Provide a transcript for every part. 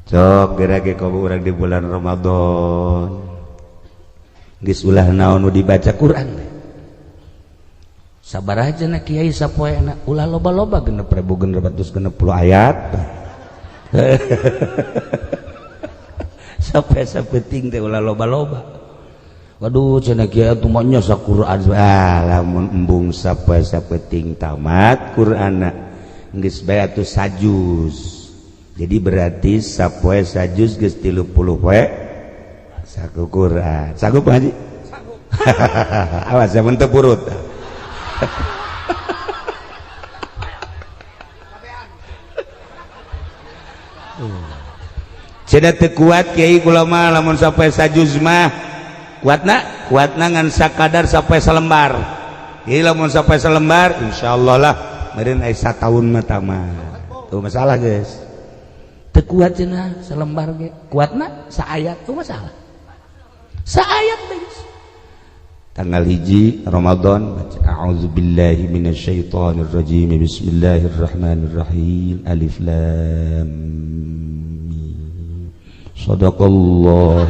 sok geura ge kamu urang di bulan Ramadan geus ulah naon nu dibaca Quran sabaraha na kiai sapoena ulah loba-loba 6.660 ayat sampai sapeting teh ulah loba-loba waduh cenah kiai atuh mah nya saquran lamun embung sapeting tamat Qur'anna geus bae atuh sajuz. Jadi berarti sapoe sajuz geus 30 poe saku Quran. Sagup ngaji? Sagup. Awas mun teu purut. Cenah teu kuat kiai kula mah lamun sapoe sajuz mah kuatna ngan sakadar sapoe salembar. Ieu lamun sapoe salembar insyaallah lah meureun aya sataun mah tamat. Tuh masalah geus. Kuat cenah selembar ge kuatna saayat tuh masalah saayat guys tanggal 1 Ramadan baca a'udzubillahi minasyaitonir rajim bismillahirrahmanirrahim alif lam mim shadaqallah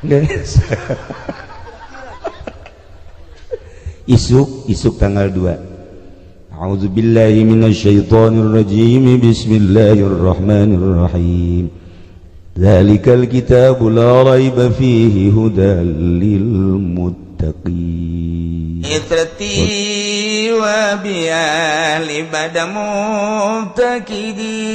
guys isuk tanggal 2 أعوذ بالله من الشيطان الرجيم بسم الله الرحمن الرحيم ذلك الكتاب لا ريب فيه هدى للمتقين إترتي وبيال بدا مبتكدي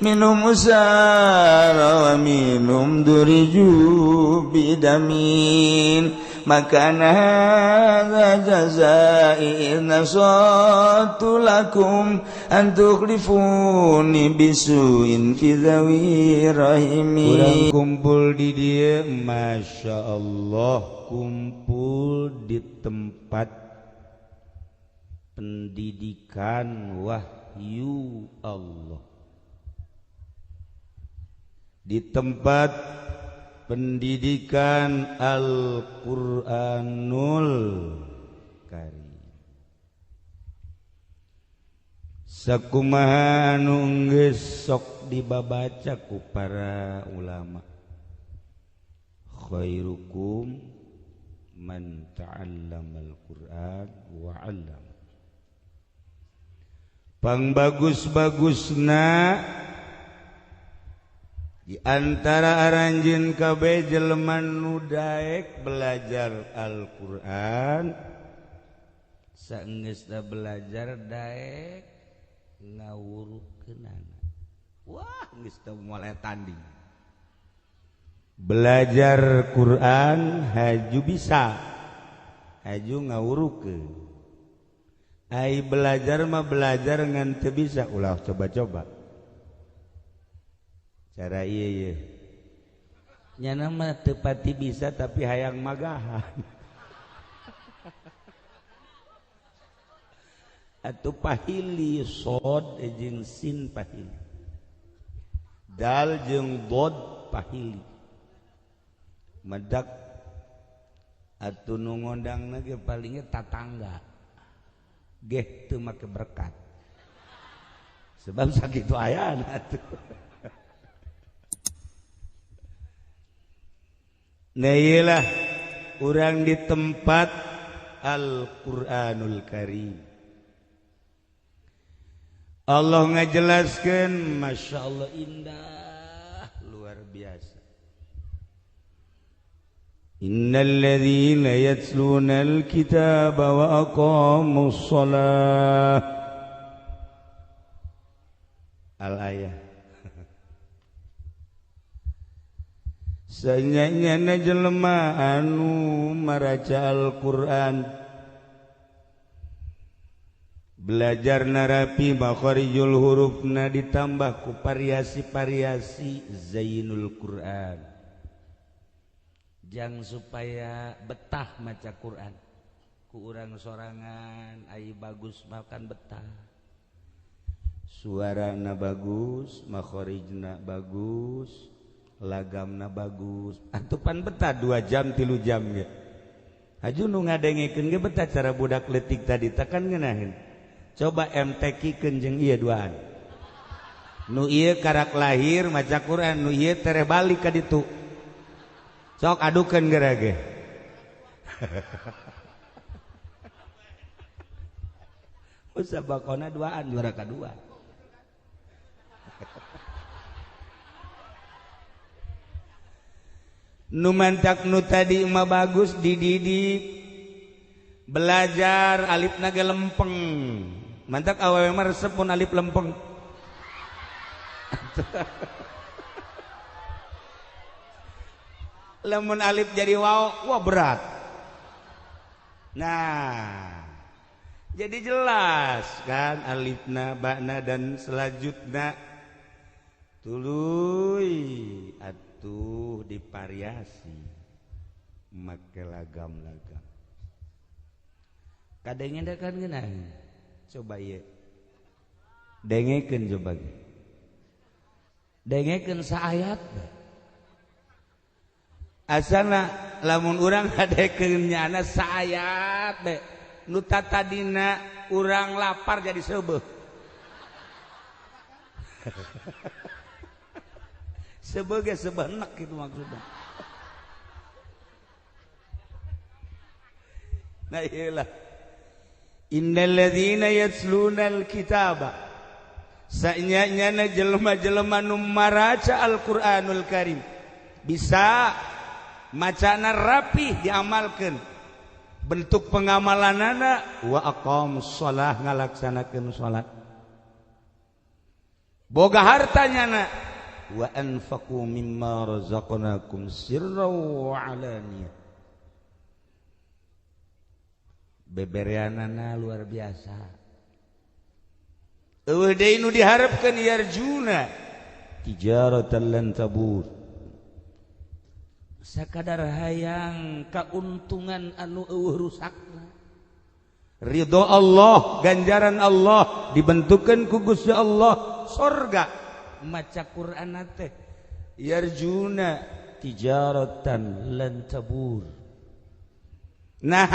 منهم مسار ومنهم درجوا بدمين مكان هذا جزائي إذ نصرت لكم أن تخلفوني بسوء في ذوي رحمي kurang kumpul di dia Masya Allah kumpul di tempat pendidikan wahyu Allah di tempat pendidikan Al-Qur'anul Karim sakumaha anu geus sok dibabaca ku para ulama khairukum man ta'allamal Qur'an wa 'allam pangbagus-bagusna di antara aranjeun kabeh jelema nu daek belajar Al-Qur'an saenggeusna belajar daek ngawurukeunana wah geus teu moal tanding belajar Quran haju bisa haju ngawurukeun ai belajar mah belajar ngan teu bisa ulah coba-coba cara iya nyana mah teu pati bisa tapi hayang magahan atuh pahili sod jeung sin pahili dal jeung dod pahili medak atuh nu ngondangna ge palingnya tatangga geh teu make berkat sebab sakitu ayana atuh nah iyalah urang di tempat Al-Qur'anul Karim Allah ngajelaskeun Masya Allah indah luar biasa innal ladzina yatluna al-kitaba wa aqamus shalah al-ayah sanyanyana jelema anu maraca Al-Qur'an belajar narapi makharijul hurufna ditambah ku variasi-variasi zainul Qur'an jang supaya betah maca Qur'an ku urang sorangan ai bagus makan betah suarana bagus makharijna bagus lagamna bagus atupan betah 2 jam 3 jam ge haju nu ngadengikeun ge betah cara budak leutik tadi tekan ngeunaheun coba MTQ-keun jeung ieu duaan nu ieu karak lahir maca Quran, nu ieu tere balik ka ditu. Sok adukeun geura ge. Musabaqona duaan juara kadua. Nu mantak nu tadi mah bagus dididik belajar alifna ge lempeng. Mantak awewe mah resep mun alif lempeng. Lamun alif jadi waw, wah berat. Nah, jadi jelas kan alifna, ba'na dan selanjutnya. Tuluy atuh divariasi make lagam-lagam. Kadenge da kan geunang. Coba ieu. Dengekeun coba ge. Dengekeun saayat. Asana lamun urang ngadekeun nyana saayat be. Nu tatadina urang lapar jadi seubeuh. Sebagai sebenak itu maksudnya. Nah iyalah. Innal ladzina yatlunal kitaba. Sanyana jelema-jelema nu maraca Al-Qur'anul Karim. Bisa macana rapih diamalkeun. Bentuk pengamalanana wa aqamus shalah ngalaksanakeun salat. Boga hartanyana wa anfaqu mimma razaqnakum sirran wa alaniyah. Bebereanana luar biasa. Eueuh deui nu diharapkeun yarjuna tijaratan lan tabur. Sakadar hayang kauntungan anu eueuh rusakna. Ridho Allah, ganjaran Allah dibentukeun ku Gusti Allah, surga. Maca Quran teh yarjuna tijaratan lan tabur. Nah,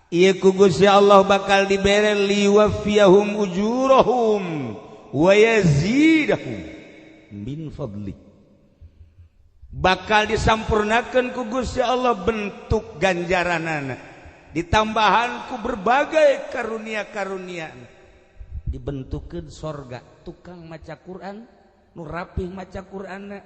ieu ku Gusti Allah bakal dibere liwafiyahum ujurahum wa yazidahum min fadli. Bakal disampurnakeun ku Gusti Allah bentuk ganjaranana, ditambahan ku berbagai karunia-karunia. Dibentukeun sorga tukang maca Quran nu rapih maca Quranna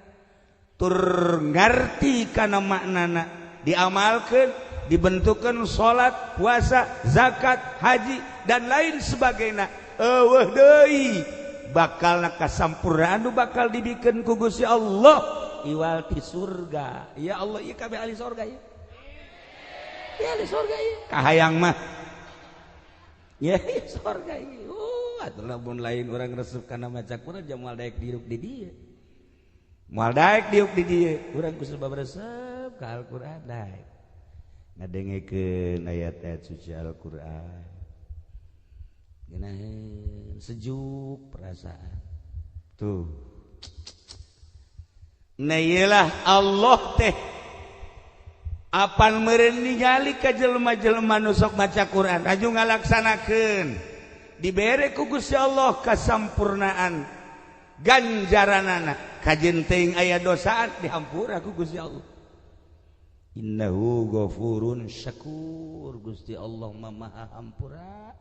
tur ngarti kana maknana diamalkeun dibentukeun salat puasa zakat haji dan lain sebagainya eueuh deui bakalna kasampurnaan nu bakal dibikeun ku Gusti Allah iwal ti surga. Ya Allah ieu kabeh ahli surga ieu ya ahli surga ieu kahayang mah ya surga ieu. Atuh lamun lain orang resep kana maca Quran jam moal daek diuk di dieu. Moal daek diuk di dieu, urang ku sabab resep ka Al-Qur'an daek. Ngadengekeun ayat-ayat suci Al-Qur'an. Geunaheun sejuk perasaan. Tuh. Nah iyalah Allah teh apan meureun ningali ka jelema-jelema nu sok maca Quran, aju ngalaksanakeun. Dibere ku Gusti Allah kasampurnaan ganjaranana kajen teuing aya dosaan dihampura ku Gusti Allah. Innahu ghafurun syakur. Gusti Allah maha hampura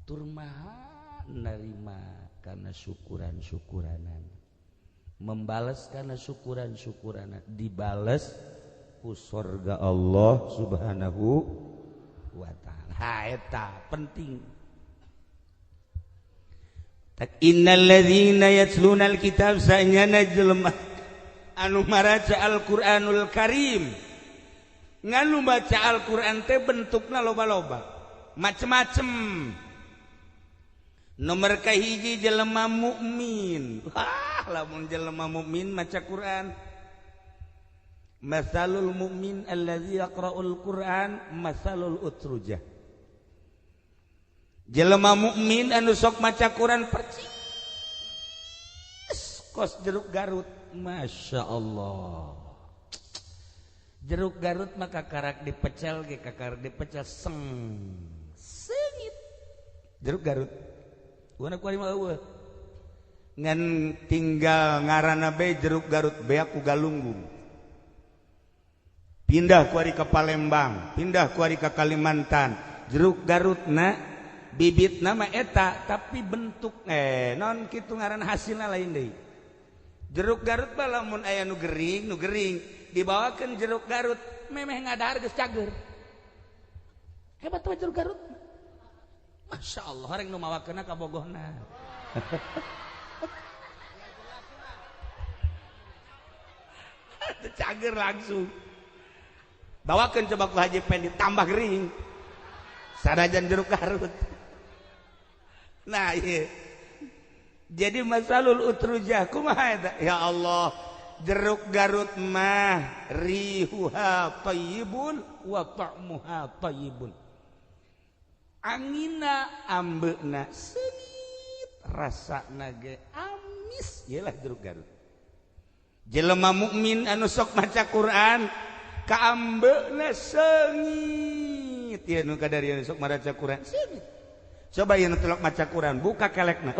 tur maha narima kana syukuran-syukuranan, membales kana syukuran-syukuranan, dibales ku surga Allah Subhanahu wa taala. Ha eta penting. Innal ladzina yatluna alkitab sanyana jelema anu maraca Al-Qur'anul Karim. Nganu baca Al-Qur'an teh bentukna loba-loba, macem-macem. Nomor kahiji jelema mukmin. Lamun jelema mukmin maca Quran. Masalul mu'min alladzi yaqra'ul Qur'an masalul utrujah. Jelema mukmin anu sok maca Quran percis kos jeruk Garut. Masya Allah. Jeruk Garut maka karak dipecel ge kakar dipecel seungit. Jeruk Garut. Wana kuari mah eueuh. ngan tinggal ngaranna bae Jeruk Garut beak ku Galunggung. Pindah ku ari ka Palembang, pindah ku ari ka Kalimantan. Jeruk Garutna bibitna mah eta tapi bentuk non kitu ngaran hasilna lain deui. Jeruk Garut mah lamun aya nu gering dibawakeun jeruk Garut memeh ngadahar geus cager. Hebat mah jeruk Garut. Masya Allah, orang nu mawakeunna ka bogohna. Cager langsung. Bawakeun coba ku Haji Pendi tambah gering. Sanajan jeruk Garut. Nah, iya. Jadi masalul utrujah kumaha eta? Ya Allah, jeruk Garut mah rihuha thayyibun wa ta'muha thayyibun. Angina ambeuna seunit, rasana ge amis, yalah jeruk Garut. Jelema mukmin anu sok maca Quran ka ambeuna seungit, ieu nu kadarian sok maca Quran seungit. Coba ieu telok maca Quran, buka kelekna.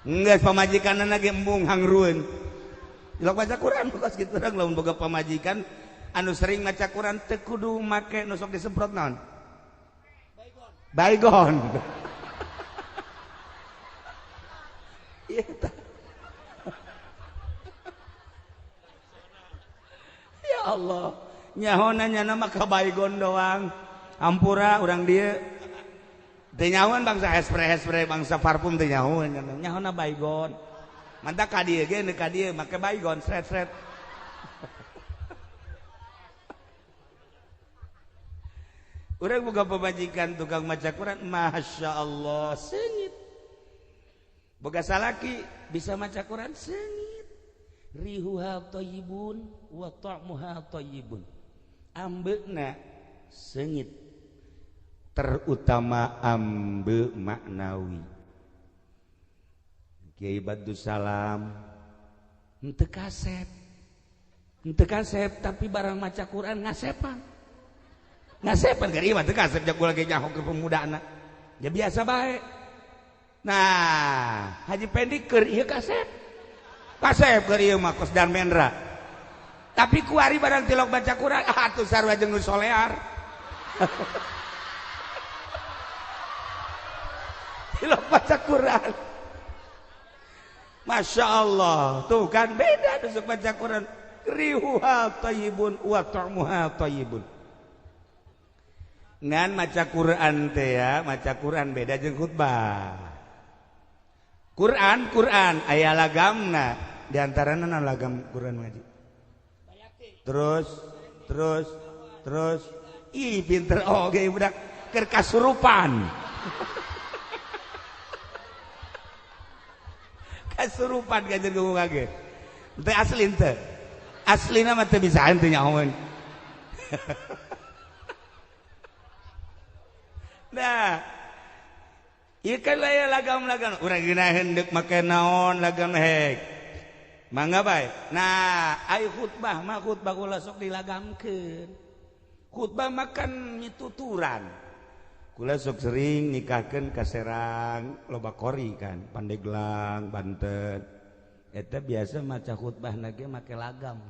Enggeus pamajikanna ge embung hangrueun. Telok maca Quran buka kitu urang lamun boga pamajikan anu sering maca Quran teu kudu make nu sok disemprot naon? Baygon. Iya ta. Ya Allah, nyahona nyana mah ka baygon doang. Ampura urang dieu teu nyahoan bangsa hairspray bangsa parfum teu nyahoan nyahona baygon. Mantap ka dieu ge neuk ka dieu make baygon sret-sret. Urang boga pamajikan tukang maca Quran, Masya Allah, seungit. Boga salaki bisa maca Quran seungit. Rihuha thayyibun wa ta'muha thayyibun. Ambeuna seungit. Terutama ambe maknawi. Kiai Badus Salam henteu kasep. Henteu kasep tapi barang maca Quran ngasepan. Ngasepan ka ieu mah teu kasep jago lagi nyaho ke pemudana. Ya biasa bae. Nah, Haji Pendi keur ieu kasep. Kasep keur ieu mah kos dan Mendra. Tapi ku ari barang tilok baca Quran, atuh sarua jeung nu solear. Tilok baca Quran. Masya Allah, tuh kan beda nusuk baca Quran. Rihuha thayyibun wa ta'muha thayyibun. Ngan maca Quran teh ya, maca Quran beda jeung khutbah. Quran aya lagamna, di antarana lagam Quran ngaji. Terus ih pinter oge budak keur kasurupan. Kasurupan ka jeung ngage. Teu asli teu. Aslina mah teu bisa teu nyahoan. Nah, ieu kan aya lagam-lagam urang geuna hendeuk make naon lagam hek. Mangga bae. Nah, ai khutbah mah khutbah kula sok dilagamkeun. Khutbah mah kan mituturan. Kula sok sering nikahkeun ka Serang, loba kori kan, Pandeglang, Banten. Eta biasa maca khutbahna ge make lagam.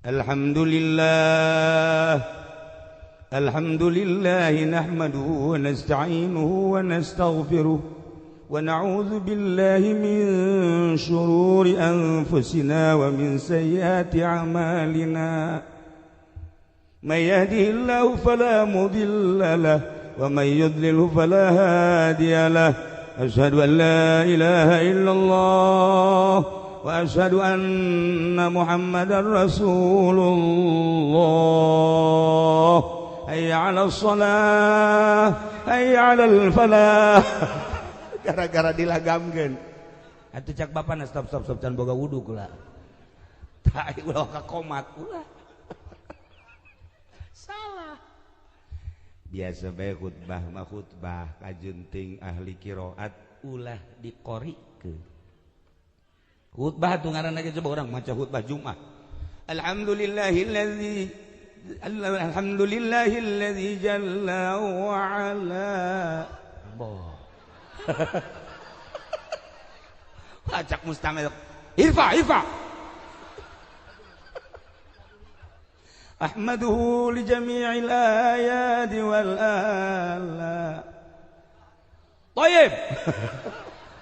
Alhamdulillah الحمد لله نحمده ونستعينه ونستغفره ونعوذ بالله من شرور أنفسنا ومن سيئات أعمالنا من يهده الله فلا مضل له ومن يضلله فلا هادي له أشهد أن لا إله إلا الله وأشهد أن محمدا رسول الله hayya 'alas shalah hayya 'alal falah. Gara-gara dilagamkeun atuh cak bapana stop can boga wudu kula tah ulah ka komat ulah salah. Biasa bae khutbah mah khutbah kajunting ahli qiraat ulah diqorikeun. Khutbah tu ngaranna ge coba urang maca khutbah Jumat. Alhamdulillahilladzi jalla wa ala. acak mustamil irfa ahmaduhu li jami'il ayati wal ala Toyib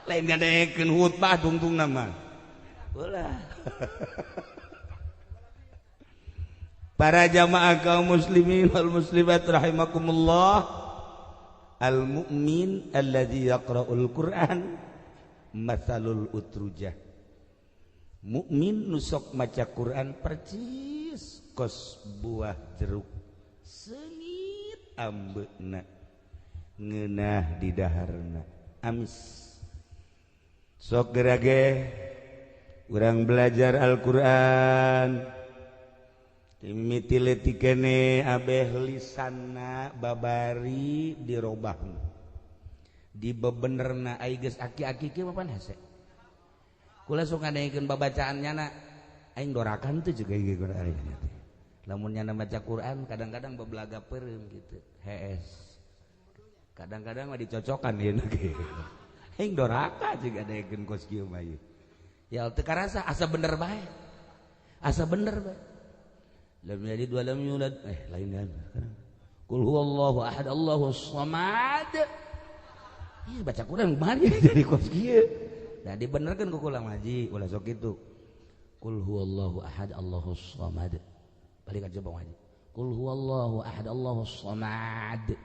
lain ngadekeun khutbah tungtung nama ulah para jamaah kaum muslimin wal muslimat rahimakumullah al mu'min alladzi yaqra'ul Qur'an mathalul utrujah mukmin nusok maca Quran percis kos buah jeruk seungit ambeuna ngeunah di daharna amis sok gerage urang belajar Al-Qur'an timiti leutik keneh abeh lisanna babari dirobahna dibebenerna ai geus aki-aki kieu papan hese kula sok ngadengekeun babacaannya na aing dorakan teh juga ieu Qur'an lamun nyana maca Quran kadang-kadang bebelaga peureum kitu hees kadang-kadang mah dicocokan ieu ge aing doraka juga ngadengekeun kos kieu mah ieu ya teu karasa asa bener bae lam yalid wa lam yulad lain kan qul huwallahu ahad Allahus samad iya baca Quran mari dari kos kieu da dibenerkeun ku kula ngaji ulah sok kitu qul huwallahu ahad Allahus samad balik aja bang ngaji qul huwallahu ahad Allahus samad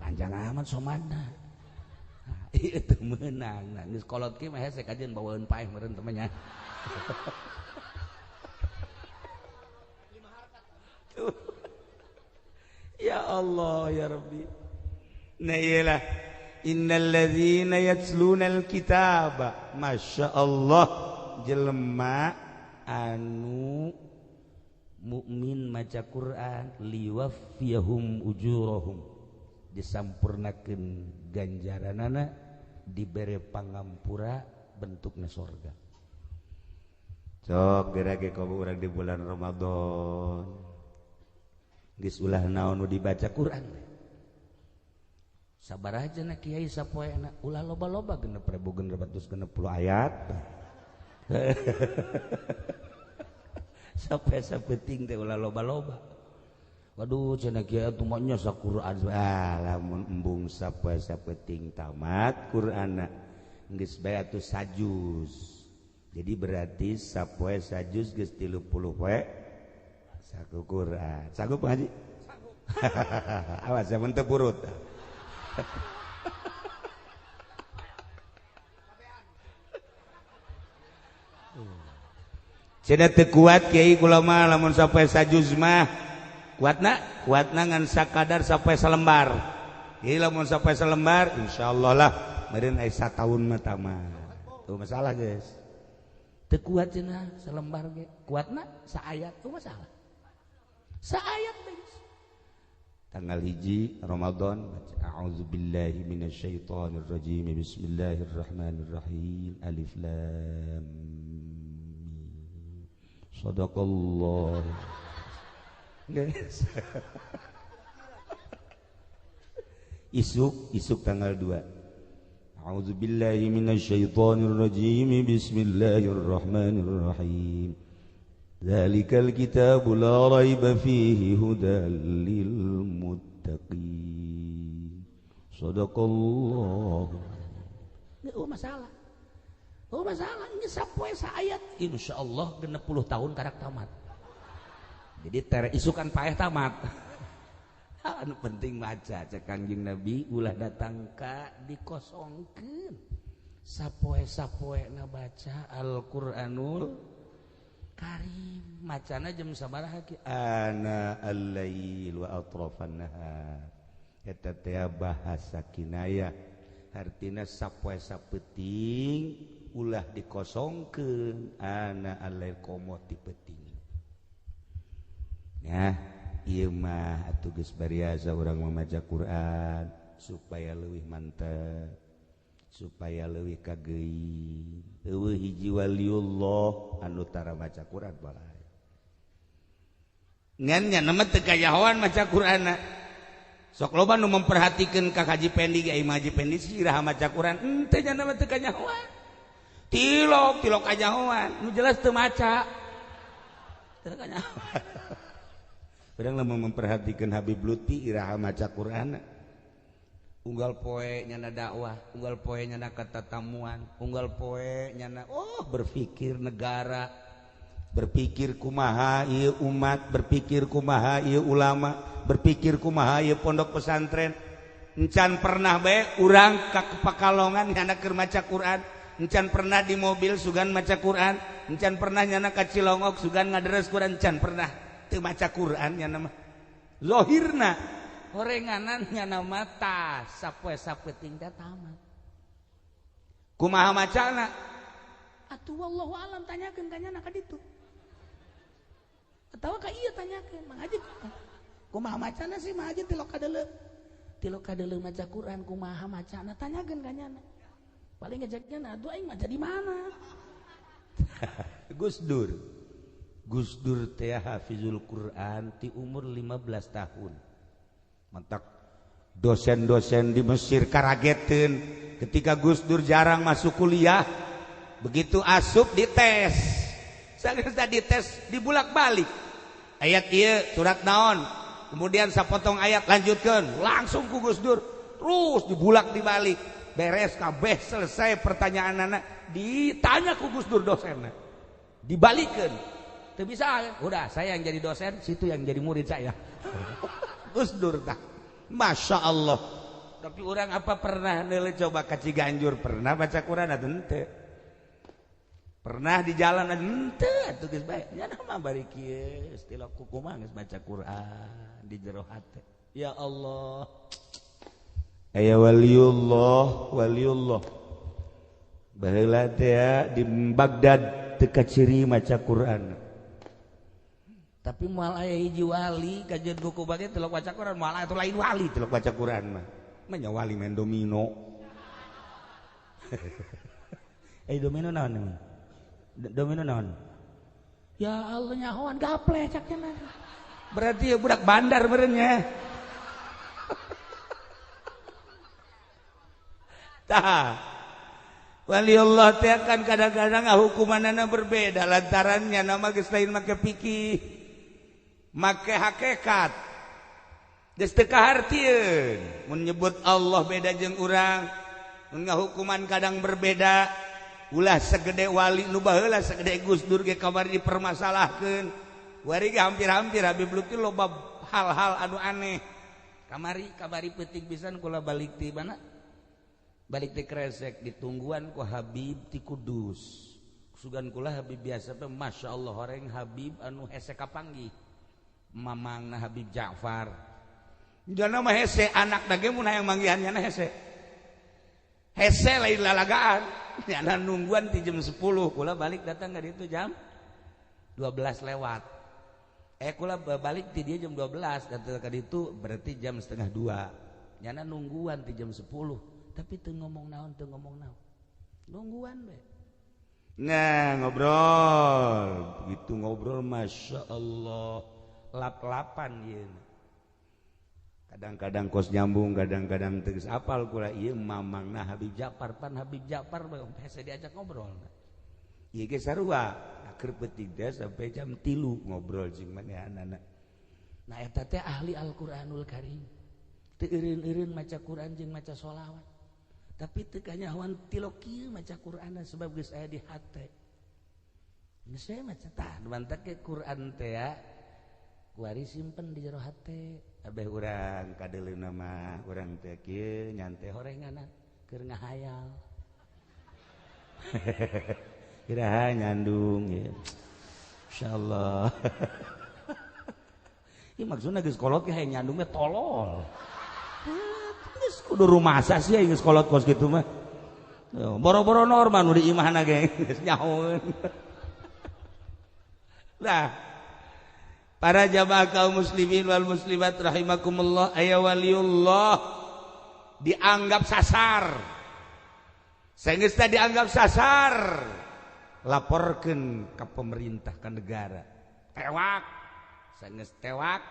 panjang amat somadna ieu teu meunang geus kolot kieu mah hese kajeun bawaeun paeh meureun teh nya ya Allah ya Rabbi nah iyalah innal ladzina yatlunal kitaba masyaallah jelema anu mukmin maca Quran liwaffiyahum ujurahum disampurnakeun ganjaranana dibere pangampura bentukna surga sok gerage ka urang di bulan Ramadan geus ulah naon nu dibaca Quran sabar aja na kiai sapoena ulah loba-loba 6.660 ayat sampai sapeting teh ulah loba-loba waduh cenah kiai atuh mah nya Quran lamun embung sapeting tamat Qur'anna geus bae atuh sajuz jadi berarti sapoe sajuz geus 30 we saku Quran sagup ngaji awas zaman teu purut cenah teu kuat kiai kula mah lamun sapoe sajuz mah kuatna ngan sakadar sapoe salembar ieu lamun sapoe salembar insyaallah lah meureun aya sataun mah tamat tuh masalah geus teu kuat cenah salembar ge kuatna saayat tuh masalah saayat geus tanggal 1 Ramadan a'udzubillahi minasyaitonir rajim bismillahirrahmanirrahim alif lam mim sadaqallah guys isuk tanggal 2 a'udzubillahi minasyaitonir rajim bismillahirrahmanirrahim Dzalikal kitabu la raiba fihi hudal lil muttaqin. Shadaqallah. Enggak masalah. Oh masalah ini sapoe saayat insyaallah 60 tahun karak tamat. Jadi tere isukan paeh tamat. Anu penting maca cek Kangjeng Nabi ulah datang ka dikosongkeun. Sapoe-sapoena baca Al-Qur'anul Karim macana jam sabaraha ki ana al-lail wa atrafan nahar eta teh bahasa kinaya artina sapoe sapeting ulah dikosongkeun ana al-lail komo ti peuting ya ieu mah atuh geus bariasa urang mamaca Quran supaya leuwih mantep supaya leuwih kageuing eueuh hiji waliullah anu tara maca Quran balai ngan nya nama teu kayahoan maca Qur'anna sok loba nu memperhatikeun ka Haji Pendi ge ai Haji Pendi sirah maca Quran henteu nya nama teu kayahoan 3 tilok kanyahoan nu jelas teu maca teu kanyahoan urang lamun memperhatikan Habib Lutfi iraha maca Quran unggal poe nyana dakwah unggal poe nyana katatamuan unggal poe nyana berpikir negara berpikir kumaha ieu umat berpikir kumaha ieu ulama berpikir kumaha ieu pondok pesantren encan pernah bae urang ka Pakalongan nyana keur maca Quran encan pernah di mobil sugan maca Quran encan pernah nyana ka Cilongok sugan ngaderes Quran encan pernah teu maca Quran nyana mah zahirna horenganan nyana mah tas sapoe-sapeting teh tamat kumaha macana atuh wallahu alam tanyakeun ka nyana ka ditu atawa ka ieu tanyakeun mang haji kumaha macana sih mah haji tilok kadeuleu maca Quran kumaha macana tanyakeun ka nyana paling ngajaknya atuh aing maca di mana Gus Dur teh hafizul Quran ti umur 15 tahun mantak dosen-dosen di Mesir karageteun ketika Gus Dur jarang masuk kuliah begitu asup dites sageus dites dibulak-balik ayat ieu surat naon kemudian sapotong ayat lanjutkeun langsung ku Gus Dur terus dibulak dibalik beres kabeh selesai pertanyaanna ditanya ku Gus Dur dosenna dibalikeun teu bisa udah saya yang jadi dosen situ yang jadi murid saya Gus Dur tah Masya Allah tapi orang apa pernah neule coba ka Ciganjur pernah baca Quran atuh henteu pernah di jalan henteu atuh geus bae nya mah bari kieu istilah kumaha geus baca Quran di jero hate ya Allah aya waliullah baheula teh di Baghdad teu kaciri maca Quran tapi moal aya hiji wali kajian buku bae telok baca Quran moal atuh lain wali telok baca Quran mah nya wali main domino domino naon domino naon ya Allah nyahoan gaple cak cenah berarti ya budak bandar meureun nya tah wali Allah teh kan kadang-kadang hukumanana berbeda lantarannya nama geus lain make fikih make hakikat geus teu kahartieun mun nyebut Allah beda jeung urang mun ngahukuman kadang berbeda ulah segede wali nu baheula segede Gus Dur ge kamari dipermasalahkeun wari ge hampir-hampir Habib Lutfi loba hal-hal anu aneh kamari peuting pisan kula balik ti mana balik ti Kresek ditungguan ku Habib ti Kudus sugan kula Habib biasa teh masyaallah horeng Habib anu hese kapanggih mamangna Habib Ja'far jana mah hese anak dage mun hayang manggihannya hese lain lalagaan nyana nungguan ti jam 10 kula balik datang ka ditu jam 12 lewat kula balik ti dia jam 12 datang ka ditu berarti jam setengah 2 nyana nungguan ti jam 10 tapi teu ngomong naon nungguan we nah ngobrol begitu ngobrol Masya Allah lap-lapan ieu kadang-kadang kos nyambung kadang-kadang teu apal kula ieu mamangna Habib Ja'far hese diajak ngobrol ieu ge sarua keur peuting teh sampai jam 3 ngobrol jeung manehanana nah eta teh ahli Al-Qur'anul Karim teu eureun-eureun maca Quran jeung maca sholawat tapi teu kanyahoan tilok kieu maca Quran sebab geus aya di hate geus aya maca tah mantap ke Quran teh ya kuari simpen di jero hate abeh urang kadeuleuna mah urang teh kieu nyantai horenganan keur ngahayal iraha nyandung ya insyaallah ieu maksudna geus kolot ge hayang nyandung teh tolol geus kudu rumasa sih geus kolot kos kitu mah boro-boro normal nu di imahna ge geus nyahoeun lah para jamaah kaum muslimin wal muslimat rahimakumullah aya waliullah dianggap sasar saenggeus teh dianggap sasar laporkeun ka pemerintah ka negara tewak saenggeus tewak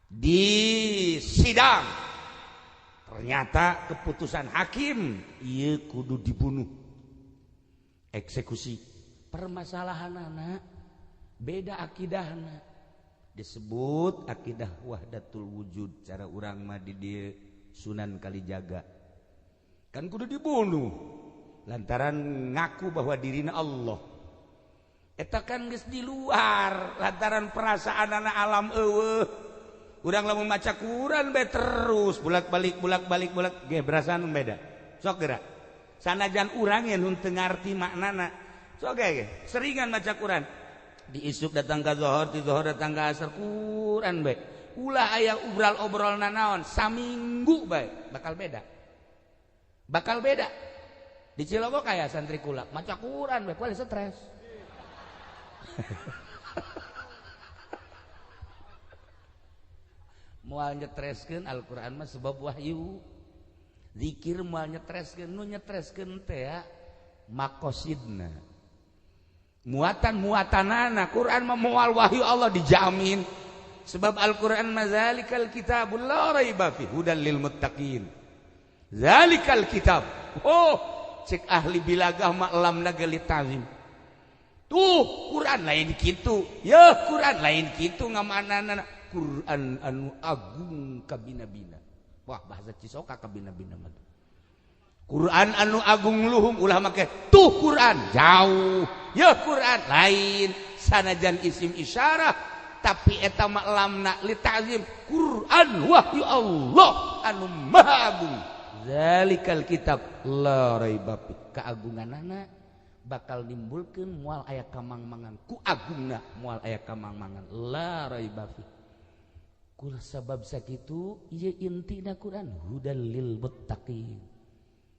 di sidang ternyata keputusan hakim ieu kudu dibunuh eksekusi permasalahan anak beda akidahna disebut akidah wahdatul wujud cara urang mah di dieu Sunan Kalijaga kan kudu dibunuh lantaran ngaku bahwa dirina Allah eta kan geus di luar lantaran perasaan anak alam eueuh urang lamun maca Quran bae terus bolak-balik ge berasaan beda sok geura sanajan urang yen teu ngarti maknana sok ge seringan maca Quran di isuk datang ke zuhur di zuhur datang ke asar Quran bae ulah aya obrol-obrolna naon saminggu bae bakal beda di Cilogok aya santri kula maca Quran bae poe stres moal nyetreskeun Al-Qur'an mah sebab wahyu zikir moal nyetreskeun nu nyetreskeun teh ya makosidna muatan-muatanana Quran mah moal wahyu Allah dijamin sebab Al-Qur'an mazalikal kitabul la raiba fi hudal lil muttaqin zalikal kitab cek ahli bilagah mah lamna gelit tazim tuh Quran lain kitu ya Quran lain kitu ngamanana Quran anu agung kabina-bina wah bahasa Cisoka kabina-bina mah Quran anu agung luhung ulah make tuh Quran jauh ya Quran lain sanajan isim isyarah tapi eta mah lamna li ta'zim Quran wahyu Allah anu maha agung zalikal kitab la raiba fi kaagunganana bakal nimbulkeun moal aya kamangmangan ku agungna moal aya kamangmangan la raiba fi kul sabab sakitu ieu intina Quran hudal lil muttaqin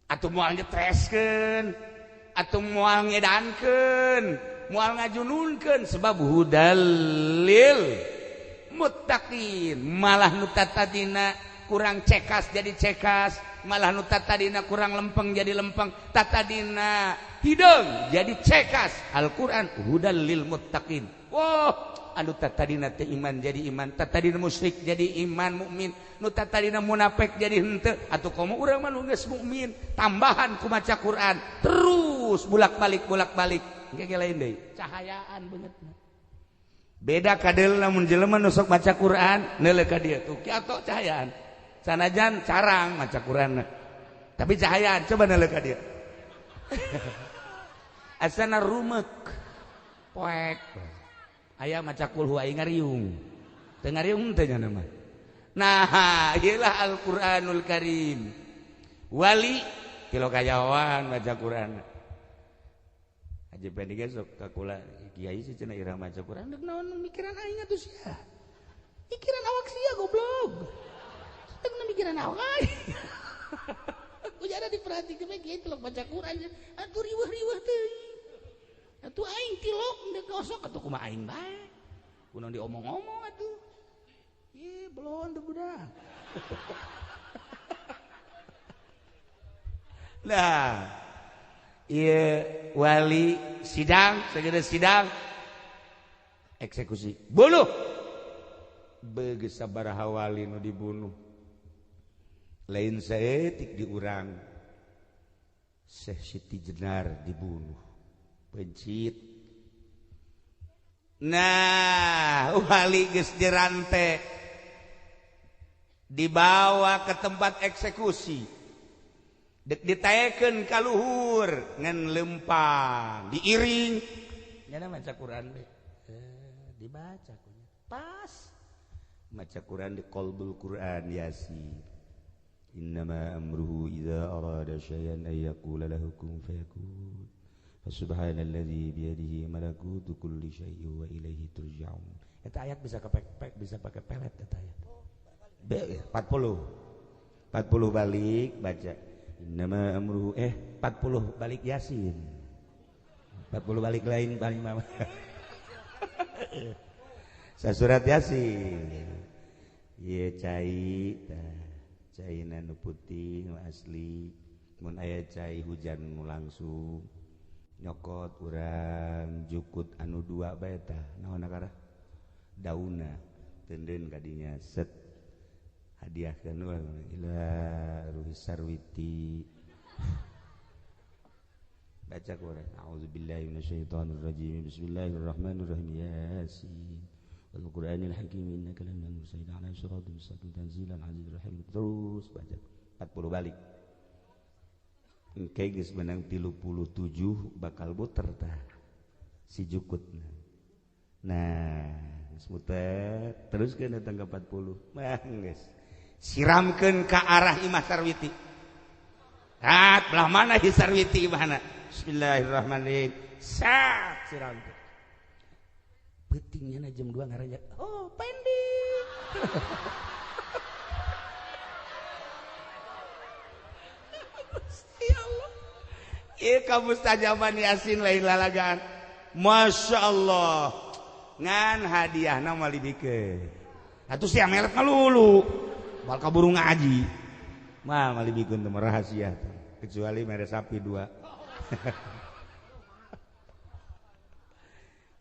atuh moal nyetreskeun atuh moal ngedankeun moal ngajununkeun sebab hudal lil muttaqin malah nu tatadina kurang cekas jadi cekas malah nu tatadina kurang lempeng jadi lempeng tatadina hideung jadi cekas Al-Qur'an hudal lil muttaqin wah anu tatadina teh iman jadi iman tatadina musyrik jadi iman mukmin nu tatadina munafik jadi henteu atuh komo urang mah nu geus mukmin tambahan ku maca Quran terus bolak-balik engke lain deui cahayaan beungeutna beda kadel lamun jelema nu sok maca Quran neuleuh ka dieu tuh kiato cahayaan sanajan carang maca Quran tapi cahayaan coba neuleuh ka dieu asana rumek poek aya maca kul huwa ngariung teu ngariung teh nya mah nah ieulah Al-Qur'anul Karim wali kilo kayawan maca Quran aja pengen sok ka kula kiai sih cenah irah maca Quran deuk naon mikiran aing atuh sia mikiran awak sia goblok deuk mikiran awak aing ujara diperhatikeun we kiai telok baca Quran atuh riweuh-riweuh teuing atuh aing tilok deuk gosok atuh kumaha aing bae kunaon diomong-omong atuh ieu belon teh budak nah ieu wali sidang sagede sidang eksekusi bunuh begeus sabaraha wali nu dibunuh lain saeutik diurang Syekh Siti Jenar dibunuh pencit nah wali geus dirante dibawa ke tempat eksekusi dek ditayekeun ka luhur ngan lempang diiring nya maca Quran we dibaca kunya pas maca Quran di qalbul Quran yasin innama amruhu idza arada syai'an ay yaqula lahu kun fayakun subhanalladzi biyadihi malakutu kulli syai'in wa ilaihi turja'un eta ayat bisa kepek bisa pakai pelet eta ayat 40 balik baca innama amruhu 40 balik yasin 40 balik lain paling mama sasurat yasin ieu cai nu putih nu asli mun aya cai hujan nu langsung nyokot urang jukut anu dua bae tah naon kara dauna teudeun kadinya set hadiahkeun ila ruhi sarwiti baca Quran. A'udzubillahi minasyaitonirrajim. Bismillahirrahmanirrahim. Yasin. Wal Qur'anil Hakim innaka laminal mursalin ala siratal mustaqim tanzilan azizir rahim. Terus baca 40 balik. Engke geus menang 37 bakal muter tah si jukutna. Nah, geus muter teruskeun datang ka 40. Mah geus. Siramkeun ka arah Imah Sarwiti. Belah mana hi Sarwiti imahna? Bismillahirrahmanirrahim. Sat siramkeun. Peutingnya jam 2 ngaranjak. Oh, pending. Ya Allah. Ieu kamustajaban Yasin lain lalagaan. Masya Allah. Ngan hadiahna malibikeun. Atuh sia melet ngalulu. Bal kaburu ngaji. Mah malibikeun teu rahasia. Kecuali mere sapi 2.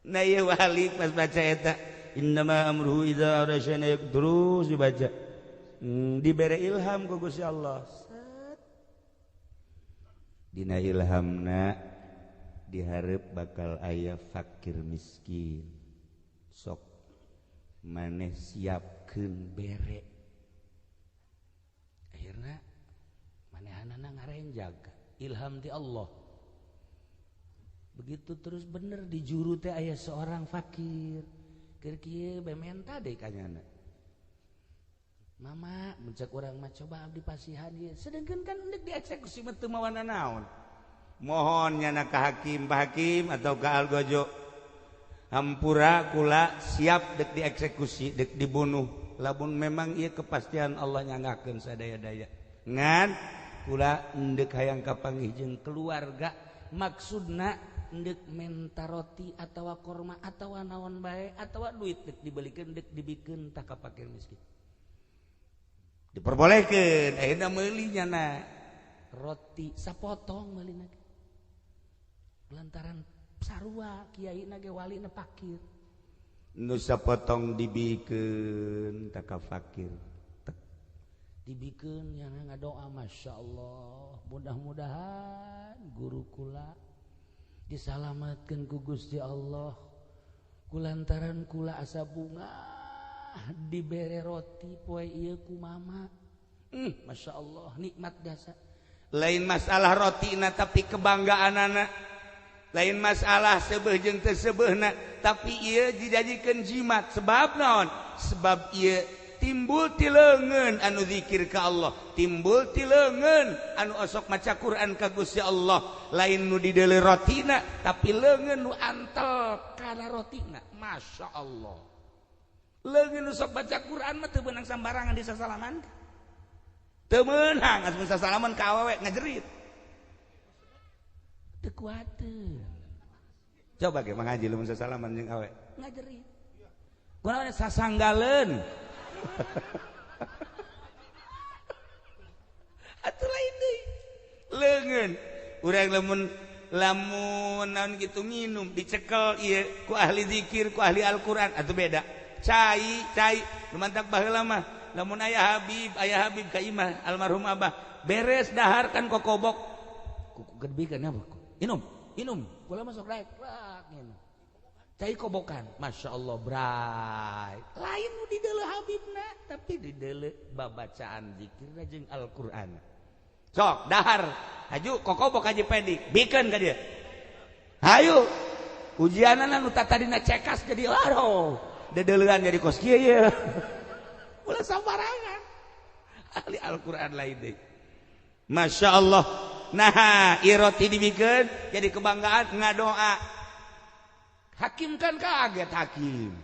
Nah ya wali pas baca eta innama amruhu idza arada syai'an terus dibaca dibere ilham ku Gusti Allah dina ilhamna dihareup bakal aya fakir miskin sok maneh siapkeun bere akhirna manehanana ngarenjag ilham ti Allah. Begitu terus bener di juru teh aya seorang fakir keur kieu bementa deui kanyana. Mama mencek urang mah coba abdi pasihan ieu sedengkeun kan endek dieksekusi mah teu mawana naon. Mohon nyana ka hakim Pak Hakim atau ka algojo hampura kula siap dek dieksekusi dek dibunuh lamun memang ieu kepastian Allah nyangakeun sadaya-daya. Ngan kula endek hayang kapanggih jeung keluarga maksudna ndek menta roti atawa korma atawa naon bae atawa duit dek dibelikeun dek dibikeun tah ka fakir miskin. Diperbolehkeun ayeuna meuli nyana roti sapotong meulina. Lantaran sarua kiaina ge walina fakir. Nu sapotong dibikeun tah ka fakir. Dibikeun nyana ngadoa masyaallah mudah-mudahan guru kula disalamatkeun ku Gusti Allah kulantaran kula asa bunga dibere roti poe ieu ku mama. Masyaallah nikmat dasa. Lain masalah rotina tapi kebanggaanana. Lain masalah seubeuh jeung teu seubeuna tapi ieu dijadikeun jimat sebab naon? Sebab ieu timbul ti leungeun anu zikir ka Allah, timbul ti leungeun anu osok maca Quran ka Gusti Allah, lain nu dideuleu rotina tapi leungeun nu antel kana rotina. Masya Allah. Leungeun nu sok baca Quran mah teu beunang sambarangan di sasalaman. Teu meunang asup sasalaman ka awewe ngajerit. Teu kuateun. Coba ge mangaji lamun sasalaman jeung awewe ngajerit. Kunaon sasanggaleun. Atuh lain deui. Leungeun urang lamun naon kitu nginum dicekel ieu ku ahli zikir ku ahli Al-Qur'an atuh beda. Cai lumantak baheula mah lamun aya Habib ka imah almarhum Abah beres dahar kan kokobok kuku gedbikeun apa inum kula masuk daek nginum cai kobokan. Masya Allah bray lain nu dideuleu Habibna tapi dideuleu babacaan zikirna jeung Al-Qur'an. Sok dahar haju kokobok haji pedik bikeun ka dieu hayu ujianana nu tadina cekas jadi laro dedeuleuan jadi kos kieu ye ulah sambarangan ahli Al-Qur'an lain deui. Masya Allah. Nah ieu roti dibikeun jadi kebanggaan ngadoa. Hakim kan kaget hakim.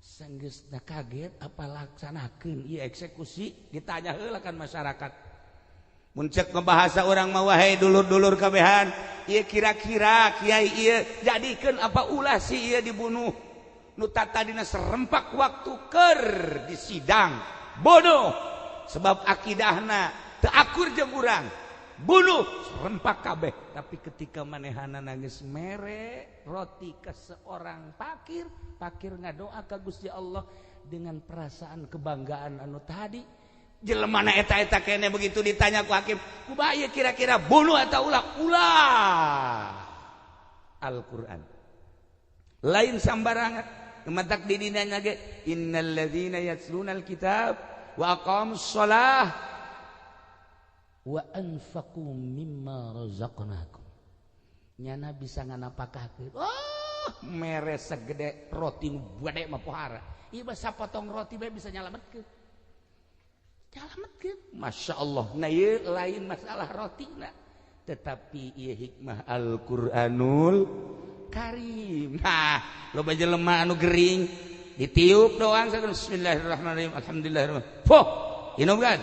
Sanggeusna kaget apa laksanakeun ieu eksekusi ditanya heula kan masyarakat. Mun ceuk ngebahasa urang mah wahai dulur-dulur kabehan, ieu kira-kira kiai ieu jadikeun apa ulah si ieu dibunuh. Nu tatadina serempak waktu keur di sidang. Bodoh sebab akidahna teu akur jeung urang. Bunuh serempak kabeh tapi ketika manehana nangis mere roti ke seorang fakir ngadoa ka Gusti Allah dengan perasaan kebanggaan anu tadi jelema na eta kene begitu ditanya ku hakim, kumaha ieu kira-kira bunuh atau ulah Al-Qur'an lain sambarangan matak di dina ge innal ladzina yatlunal kitab wa aqamus shalah wa anfaqu mimma razaqnakum nyana bisa nganapakakeun mere segede roti nu gede mah pohara ieu mah sapotong roti bae bisa nyalametkeun Masya Allah. Nah ieu lain masalah rotina tetapi ieu hikmah Al-Qur'anul Karim. Nah loba jelema anu gering ditiup doang sakeun bismillahirrahmanirrahim alhamdulillahirrahmanirrahim poh inumkan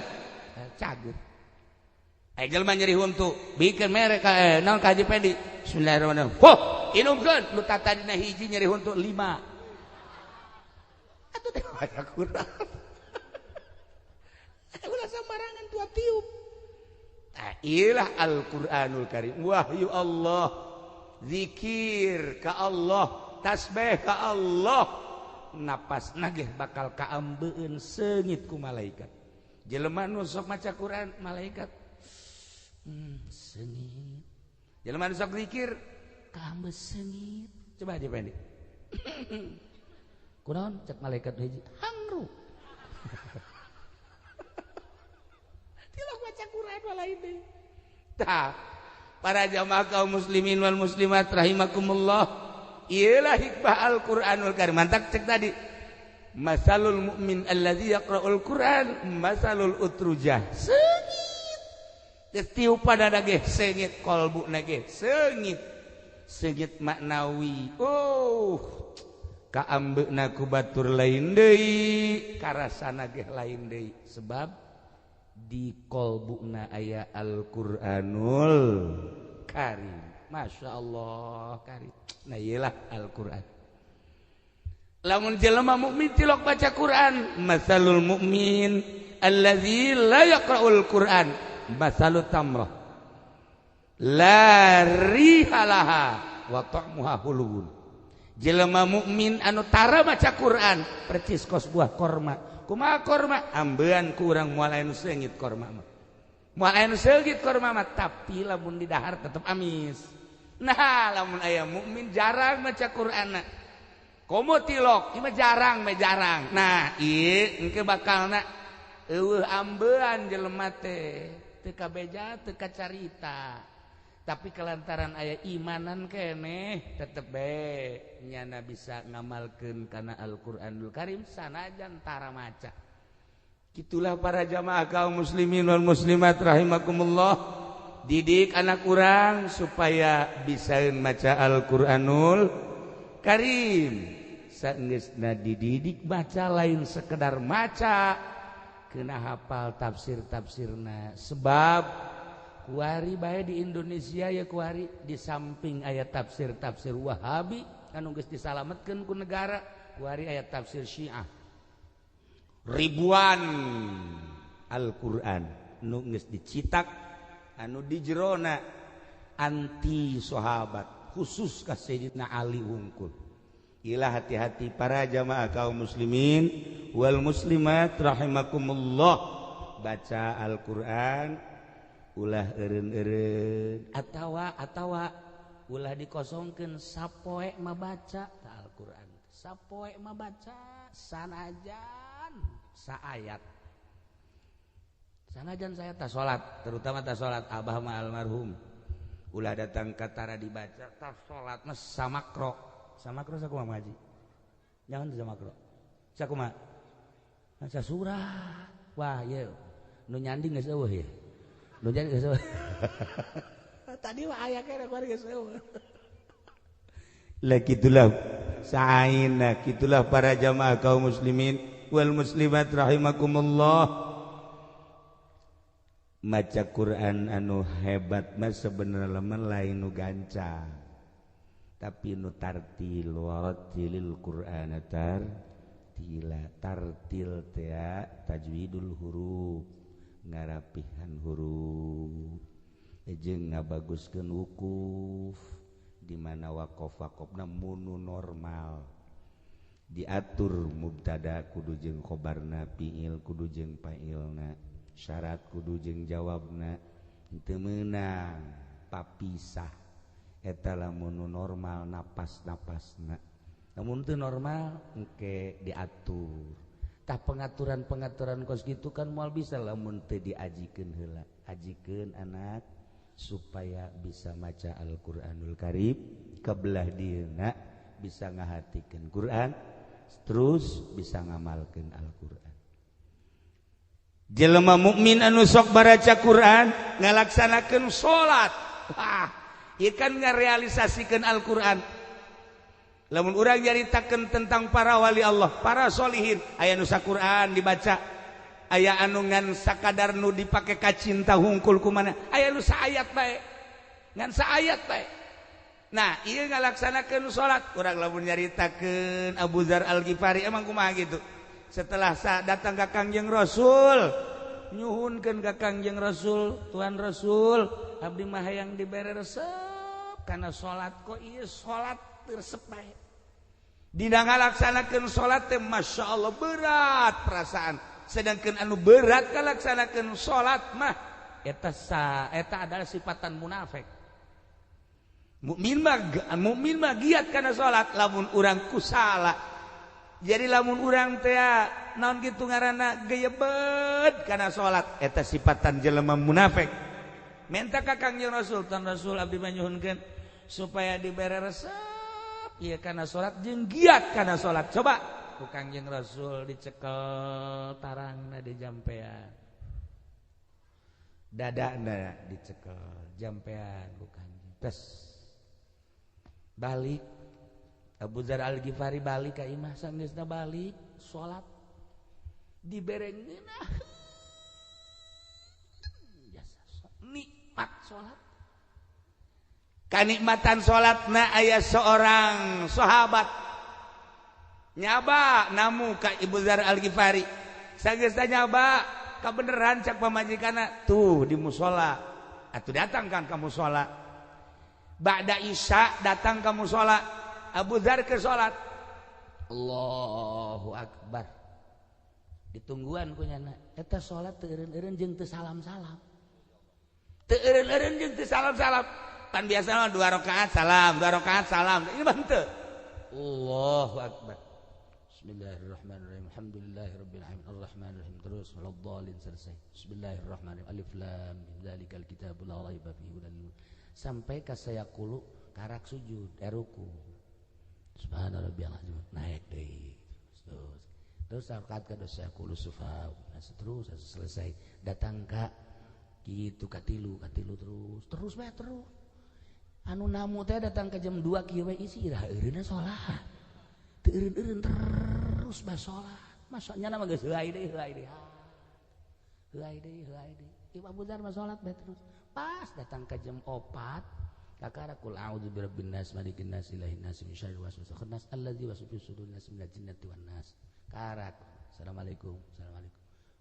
cager aya jelema nyeri huntu bikeun mere ka naon ka Haji Pedi bismillahirrahmanirrahim poh inumkeun nu tata dina hiji nyeri huntu 5 atuh teh baca Qur'an ulah sembarangan tua tiup. Nah, inilah Al-Qur'anul Karim. Wahyu Allah, zikir ka Allah, tasbih ka Allah. Napas nageh bakal kaambeun seungit ku malaikat. Jelema nu sok maca Quran malaikat seungit. Jelema nu sok zikir kaambe seungit. Coba aja pendek. Kunaon cek malaikat hiji hangru. Para jamaah kaum muslimin wal muslimat rahimakumullah ialah hikmah Al-Qur'anul Karim mantak cek tadi masalul mu'min alladzi yaqra'ul Qur'an masalul utrujah seungit teu pada nage seungit qalbuna ge seungit maknawi kaambeuna ku batur lain deui karasana ge lain deui sebab di qalbuna aya Al-Qur'anul Karim. Masya Allah Karim. Nah iyalah Al-Qur'an. Lamun jelema mukmin tilok baca Qur'an, masalul mukmin allazi la yaqra'ul Qur'an, masalut tamrah. La rihalaha wa ta'muha hulun. Jelema mukmin anu tara baca Qur'an, percis kos buah korma. Kumaha korma ambean ku urang moal aya nu seungit korma mah moal aya nu seungit korma mah tapi lamun di dahar tetep amis. Nah lamun aya mukmin jarang maca Qur'anna komo tilok ieu mah jarang nah ieu engke bakalna eueuh ambean jelema teh teu kabeja teu kacarita tapi kelantaran aya imanan keneh tetep bae nyana bisa ngamalkeun kana Al-Qur'anul Karim sanajan tara maca. Kitulah para jamaah kaum muslimin wal muslimat rahimakumullah didik anak urang supaya bisaeun maca Al-Qur'anul Karim. Saenggeusna dididik baca lain sekedar maca keuna hafal tafsir-tafsirna sebab kuari bae di Indonesia ya kuari di samping ayat tafsir Wahabi anu geus disalametkeun ku negara kuari ayat tafsir Syiah ribuan Al-Qur'an nu geus dicitak anu di jerona anti sahabat khusus ka Sayyidina Ali wungkul. Ilah hati-hati para jamaah kaum muslimin wal muslimat rahimakumullah baca Al-Qur'an ulah eureun-eureun atawa ulah dikosongkeun sapoe mah baca Al-Qur'an sapoe mah baca sanajan saayat sanajan saya tas salat terutama tas salat abah mah almarhum ulah datang katara dibaca tas salat mah samakro sakumaha ngaji jangan samakro sakumaha maca surah wah ieu nu nyanding geus eueuh ya lu jadi geus tadi mah aya kene kuari geus eueuh lah kitulah sa'aina kitulah para jamaah kaum muslimin wal muslimat rahimakumullah maca Quran anu hebat mah sebenarnya mah lain nu gancang tapi nu tartil warattilil Qur'ana tartil teh tajwidul huruf ngarapihan huruf jeung ngabaguskeun wukuf di mana waqaf-waqafna munu normal diatur mubtada kudu jeung khobarna fiil kudu jeung fa'ilna syarat kudu jeung jawabna teu meunang papisah eta lamun normal napas-napasna namun teu normal engke diatur tah pengaturan kos kitu kan moal bisa lamun teu diajikeun heula ajikeun anak supaya bisa maca Al-Qur'anul Karim kebelah dieuna bisa ngahatikeun Quran terus bisa ngamalkeun Al-Qur'an. Jelema mukmin anu sok baraca Quran ngalaksanakeun salat. Ieu kan ngarealisasikeun Al-Qur'an. Lamun urang nyaritakeun tentang para wali Allah, para solihin, aya nu Quran dibaca, aya anu ngan sakadar nu dipake kacinta hungkul kumaha, aya nu saayat bae. Ngan saayat bae. Nah, ieu ngalaksanakeun salat, urang lamun nyaritakeun Abu Dzar Al-Ghifari emang kumaha gitu. Setelah datang ka Kangjeng Rasul, nyuhunkeun ka Kangjeng Rasul, Tuhan Rasul, abdi mah hayang dibere resep kana salat kok ieu salat teu resep bae. Dina ngalaksanakeun salat teh masyaallah berat perasaan. Sedangkan anu berat ngalaksanakeun salat mah eta adalah sifatan munafik. Mukmin mah giat kana salat lamun urang kusala. Jadi lamun urang teh naon kitu ngaranna geyebet kana salat eta sifatan jelema munafik. Menta ka Kangjeng Rasul, Tuhan Rasul abdi nyuhunkeun supaya dibere resep ieu kana salat jeung giat kana salat. Coba ku Kangjeng Rasul dicekel tarangna di jampean. Dadana dicekel jampean ku Kangjeng. Tes balik Abu Dzar Al-Ghifari balik ka imah sanggeusna balik salat diberengeuna jasa nikmat salat kanikmatan salatna aya seorang sahabat nyaba namu ka Abu Dzar Al-Ghifari sanggeusna nyaba kabeneran cak pamajikanna tuh di mushola atuh datang kan ka mushola ba'da isya datang ke mushola Abu Dzar ke sholat Allahu Akbar ditungguan kunyana eta sholat teu eureun-eureun jeung teu salam-salam teu eureun-eureun jeung teu salam-salam kan biasana 2 rakaat salam ini mah teu Allahu Akbar Bismillahirrahmanirrahim Alhamdulillahirabbil alamin arrahmanirrahim terus waladhdallin selesai Bismillahirrahmanirrahim alif lam mim dzalikal kitabul la raiba fihi hudal sampai ka sayaqulu karak sujud ruku subhana rabbiyal azim naik deui terus rakaat ka sayaqulu sufa terus selesai datang ka kitu katilu terus bae terus anu namu teh datang ka jam 2 kieu we isi ira eureunna salat teu eureun terus bae salat masanya nama geus heuai deui Ibu Abu Dzar mah salat bae terus pas datang ke jam 4 kakara qul a'udzu birabbin nas malikin nas ilahin nas min syarril waswasil khannas allazi waswisu fi sudurin nas minal jinnati wan nas karak assalamualaikum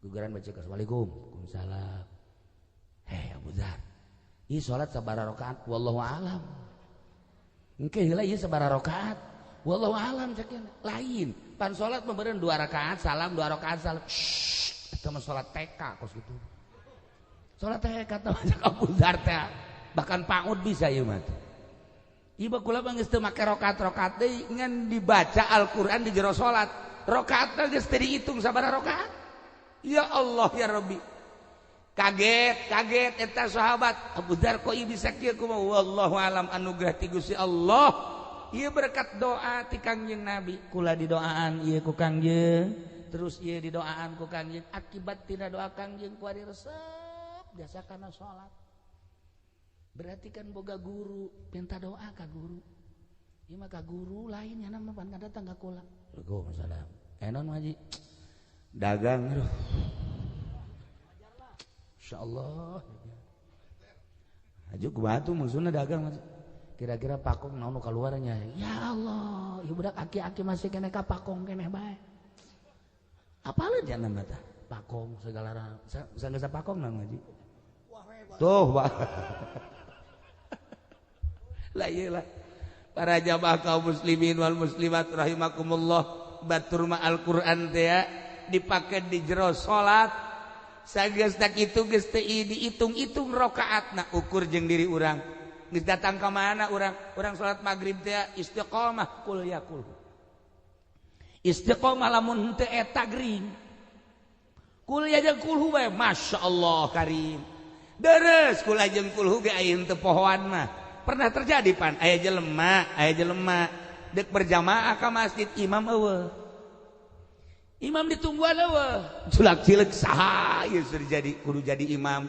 guguran baca assalamualaikum waalaikumsalam Abu Dzar ieu salat sabaraha rakaat wallahu alam engke heula ieu sabaraha rakaat wallahu alam cekeun lain pan salat membeureun 2 rakaat salam 2 rakaat salam eta mah salat TK kos kitu salat teh kata Abu Dzar teh bahkan paud bisa ieu mah. Ieu kula mah geus teu make rakaat-rakaat deui ngan dibaca Al-Qur'an di jero salat. Rakaatna geus teu dihitung sabaraha rakaat. Ya Allah ya Rabbi. Kaget eta sahabat. Abu Dzar kok ieu bisa kieu kumaha wallahu alam anugerah ti Gusti Allah. Ieu berkat doa ti Kangjeng Nabi. Kula didoaan ieu ku Kangjeng. Terus ieu didoaan ku Kangjeng. Akibat tina doa Kangjeng ku ari resep biasa kana salat berarti kan boga guru minta doa ka guru ieu mah ka guru lain nya mah pan datang ka kula waalaikumsalam enon ngaji dagang aduh insyaallah aju kumaha tuh maksudna dagang kira-kira pakong naon nu kaluarnya ya Allah ieu budak aki-aki masih keneh ka pakong keneh bae apaleun cenah mah tah pakong segala sanggeus pakong naon ngaji tuh Pak lah iyalah para jamaah kaum muslimin wal muslimat rahimakumullah batur ma Al-Qur'an teh dipake di jero salat sageus tak itu geus teu dihitung-hitung rakaatna ukur jeung diri urang geus datang ka mana urang salat maghrib teh istiqomah kul yakul istiqomah lamun teu eta gering kul ya jeung kulhu bae masyaallah karim deres kul jeung kulhu ge aya teu pohoan mah pernah terjadi pan aya jelema dek berjamaah ka masjid imam eueuh imam ditungguan eueuh culak-cileuk saha ieu kudu jadi imam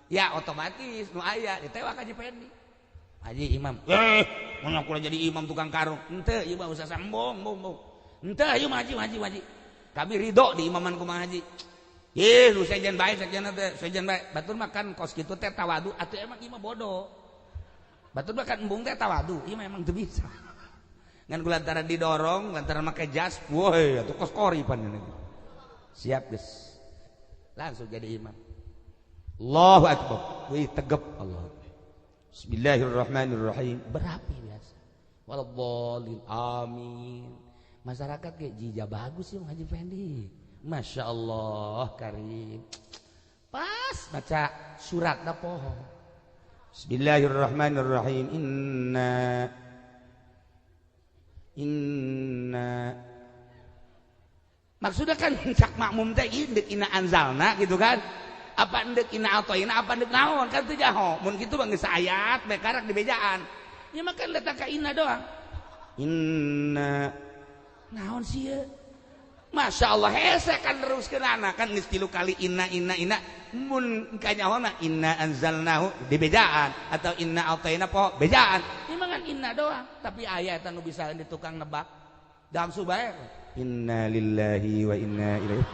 ya otomatis nu aya ditewak Haji Pendi Haji imam mun aku jadi imam tukang karung henteu ieu mah usah sambung henteu ieu mah haji kami ridho di imaman kumaha haji lu sejen bae batur makan kos kitu teh tawadu atuh emang ieu mah bodoh batur makan embung teh tawadu ieu mah emang teu bisa ngan kulantaran didorong lantaran make jas woi atuh kos kori pan siap geus langsung jadi imam Allahu akbar wih tegep Allah Bismillahirrahmanirrahim berapi biasa waladhdallin amin masyarakat kayak jija bagus ya Haji Fendi Masya Allah karim pas baca surat da poho Bismillahirrahmanirrahim inna maksudnya kan cak makmum teh indek ina anzalna gitu kan apa indek ina atoina apa indek naon kan teu jaho mun kitu mah geus ayat bae karak di bejaan nya mah kan letak ka inna doang inna naon sih ya Masya Allah hese kan teruskeun anak kan geus 3 kali inna mun kanyaona inna anzalnahu di bejaan atau inna ataina po bejaan ieu mah kan inna doang tapi aya eta nu bisa di tukang nebak dalam subae inna lillahi wa inna ilaihi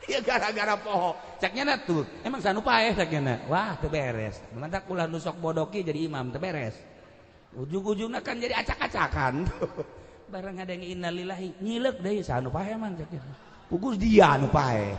ya gara-gara poho caknya tuh emang sanu paeh caknya wah teu beres mantak ulah nu sok bodoki jadi imam teu beres ujung-ujungna kan jadi acak-acakan barang ada yang innalillahi nyileuk deui sanu paeh man caknya pugus dia nu paeh